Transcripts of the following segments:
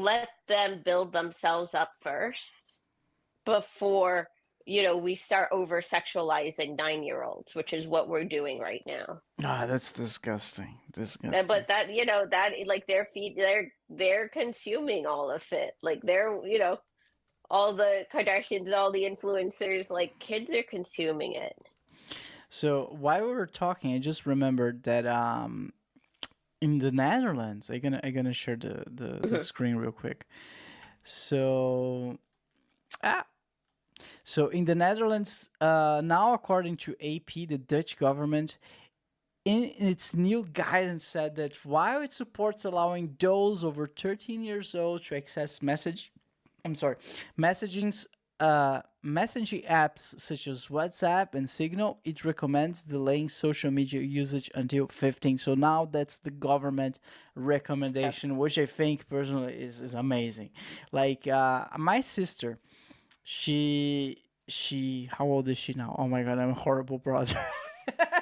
let them build themselves up first before, we start over sexualizing 9-year-olds, which is what we're doing right now. Ah, that's disgusting. Disgusting. But that, that like their feet, they're consuming all of it. Like they're, all the Kardashians, all the influencers, like kids are consuming it. So while we were talking, I just remembered that in the Netherlands, I'm gonna share the Mhm. screen real quick. So ah, so in the Netherlands, now according to AP, the Dutch government in its new guidance said that while it supports allowing those over 13 years old to access I'm sorry, messaging messaging apps such as WhatsApp and Signal, it recommends delaying social media usage until 15. So now that's the government Yep. recommendation, which I think personally is amazing. Like my sister, she how old is she now? Oh my god, I'm a horrible brother.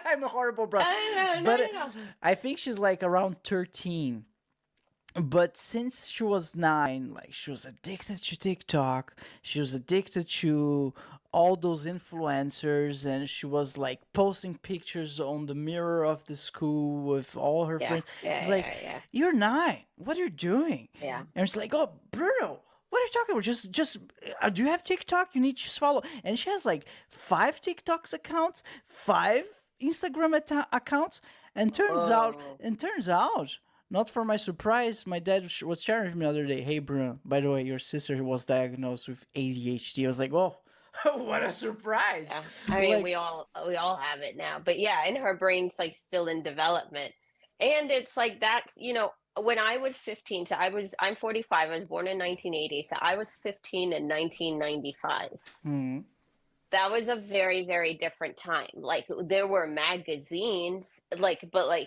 I'm a horrible brother. No, no, But no, no. I think she's like around 13. But since she was 9, like she was addicted to TikTok, she was addicted to all those influencers, and she was like posting pictures on the mirror of the school with all her Yeah, friends. It's yeah, like, yeah, yeah, you're 9. What are you doing? yeah. And it's like, oh, Bruno, what are you talking about? Just do you have TikTok? You need to just follow. And she has like 5 TikToks accounts, 5 Instagram accounts, Whoa. and turns out, not for my surprise, my dad was sharing with me the other day. Hey, Bruno, by the way, your sister was diagnosed with ADHD. I was like, oh, what a surprise! Yeah. I mean, Like, we all have it now. But yeah, and her brain's like still in development. And it's like that's, when I was 15, so I'm 45, I was born in 1980, so I was 15 in 1995. hmm, That was a very, very different time. Like there were magazines, like, but like,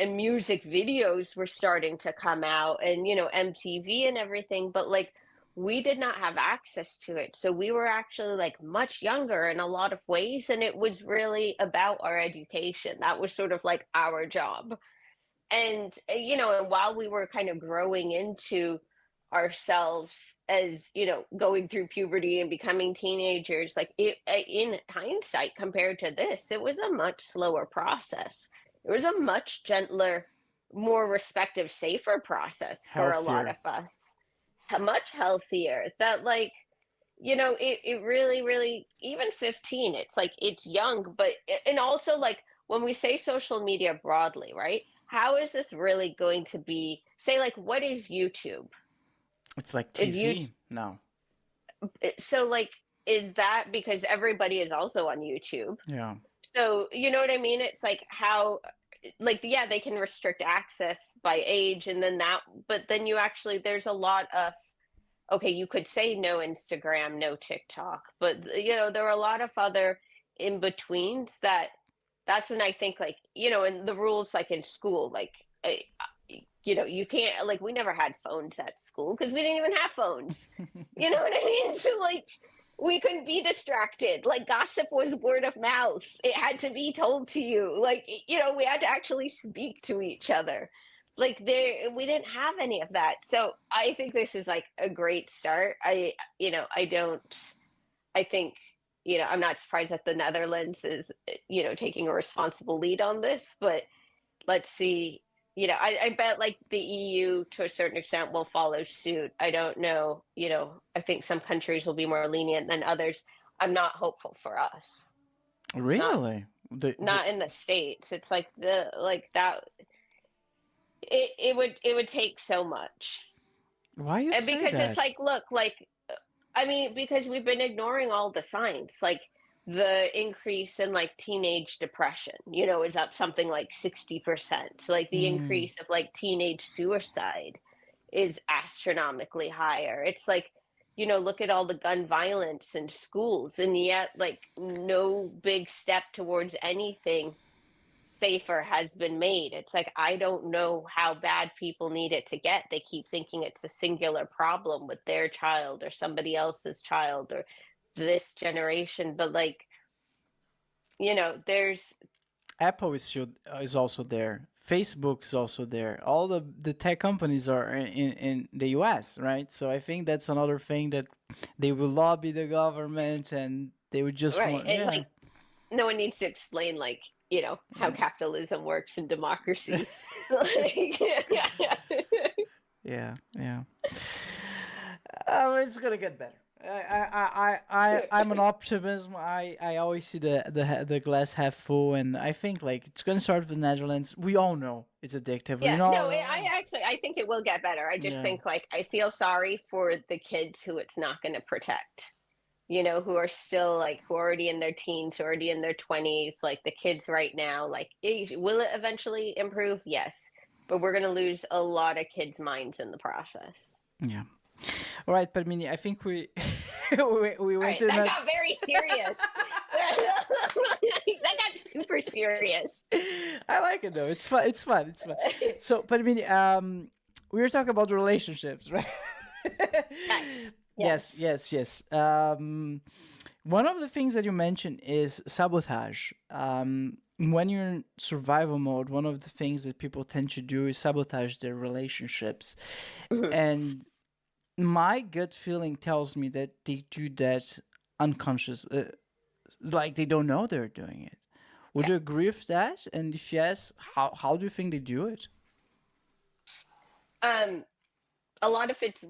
and music videos were starting to come out, and MTV and everything, but like we did not have access to it. So we were actually like much younger in a lot of ways, and it was really about our education. That was sort of like our job. And and while we were kind of growing into ourselves as going through puberty and becoming teenagers, like in hindsight compared to this, it was a much slower process. It was a much gentler, more respective, safer process for a lot healthier. of us, much healthier. That like it really, really, even 15, it's like it's young, but and also like when we say social media broadly, right? How is this really going to be, say, like, what is YouTube? It's like Is you TV now. so like is that because everybody is also on YouTube? Yeah. So you know what I mean? It's like how, like, yeah, they can restrict access by age, and then that, but then you actually, there's a lot of, okay, you could say no Instagram, no TikTok, but there are a lot of other in betweens that, that's when I think, like, and the rules, like in school, like, you can't, like, we never had phones at school because we didn't even have phones. You know what I mean? So like we couldn't be distracted. Like gossip was word of mouth. It had to be told to you. Like, we had to actually speak to each other. Like there, we didn't have any of that. So I think this is like a great start. I don't, I think, I'm not surprised that the Netherlands is, taking a responsible lead on this, but let's see. I bet like the EU to a certain extent will follow suit. I don't know. I think some countries will be more lenient than others. I'm not hopeful for us. Not Really? The not in the States. It's like the like that. It would take so much, why you and say because it's that? like, look, like, I mean, because we've been ignoring all the signs, like the increase in like teenage depression, is up something like 60%. Like the Mm. increase of like teenage suicide is astronomically higher. It's like, look at all the gun violence in schools, and yet like no big step towards anything safer has been made. It's like, I don't know how bad people need it to get. They keep thinking it's a singular problem with their child or somebody else's child or this generation. But like, there's, Apple is also there Facebook's also there. All the tech companies are in the US, right? So I think that's another thing that they will lobby the government and they would just Right. want, It's yeah, like no one needs to explain like, how yeah, capitalism works in democracies. Like, yeah, yeah. It's gonna get better. I'm an optimism. I always see the glass half full, and I think like it's gonna start with the Netherlands. We all know it's addictive. We Yeah, know, no, I think it will get better. I just yeah, think like I feel sorry for the kids who it's not going to protect. Who are still like who are already in their teens, who are already in their 20s, like the kids right now, like will it eventually improve? Yes. But we're going to lose a lot of kids' minds in the process. yeah. All right, Padmini, I think we we All went right, in that a. got very serious. That got super serious. I like it though. It's fun. It's fun. It's fun. So, Padmini, we were talking about relationships, right? Yes. Yes, Yes. yes, yes. One of the things that you mentioned is sabotage. When you're in survival mode, one of the things that people tend to do is sabotage their relationships. Mhm. And my gut feeling tells me that they do that unconscious, like they don't know they're doing it. Would Yeah. you agree with that? And if yes, how do you think they do it? Um, a lot of it's